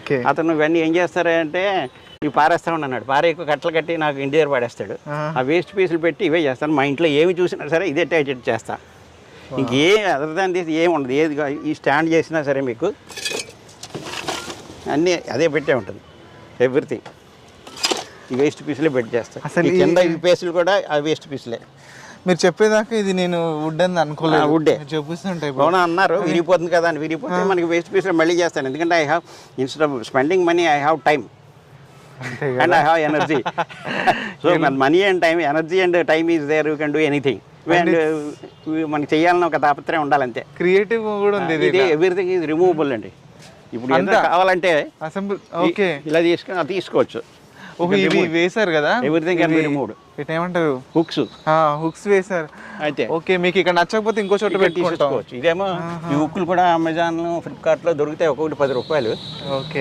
Okay. అతను ఇవన్నీ ఏం చేస్తారంటే ఇవి పారేస్తా ఉన్నాడు, ఎక్కువ కట్టలు కట్టి నాకు ఇంటి దగ్గర పడేస్తాడు. ఆ వేస్ట్ పీసులు పెట్టి ఇవే చేస్తాను. మా ఇంట్లో ఏమి చూసినా సరే ఇదే టైట్ చేస్తా. ఇంకేం అదర్ దాన్ తీసి ఏమి ఉండదు. ఏది ఈ స్టాండ్ చేసినా సరే మీకు అన్నీ అదే పెట్టే ఉంటుంది. ఎవ్రీథింగ్ ఈ వేస్ట్ పీసులే పెట్టి చేస్తాను. అసలు కింద ఈ పీసులు కూడా ఆ వేస్ట్ పీసులే. మీరు చెప్పేదాకా ఇది నేను వుడ్ అని అనుకోలేదు. వుడ్డే చూపిస్తుంటాయి. అవునా అన్నారు, విరిగిపోతుంది కదా అని. విరిగిపోతే మనకి వేస్ట్ పీసులు మళ్ళీ చేస్తాను. ఎందుకంటే I have instead of spending money I have time and I have energy. So money and time, energy and time is there, you can do anything. And మనకి చేయాలని ఒక తాపత్రయం ఉండాలంతే. క్రియేటివ్ కూడా ఉంది. ఇది ఎవ్రీథింగ్ ఈజ్ రిమూవబుల్ అండి. ఇప్పుడు ఎంత కావాలంటే అసెంబుల్ ఓకే ఇలా తీసుకుని తీసుకోవచ్చు. ఇవి వేశారు కదా, ఎవ్రీథింగ్ కెన్ బి రిమూవ్డ్. ఏమంటారు, హుక్స్ వేశారు అయితే. ఓకే, మీకు ఇక్కడ నచ్చకపోతే ఇంకో చోట పెట్టుకోవచ్చు. ఇదేమో ఈ హుక్కులు కూడా అమెజాన్, ఫ్లిప్కార్ట్లో దొరుకుతాయి, ఒక్కొక్కటి 10 రూపాయలు. ఓకే.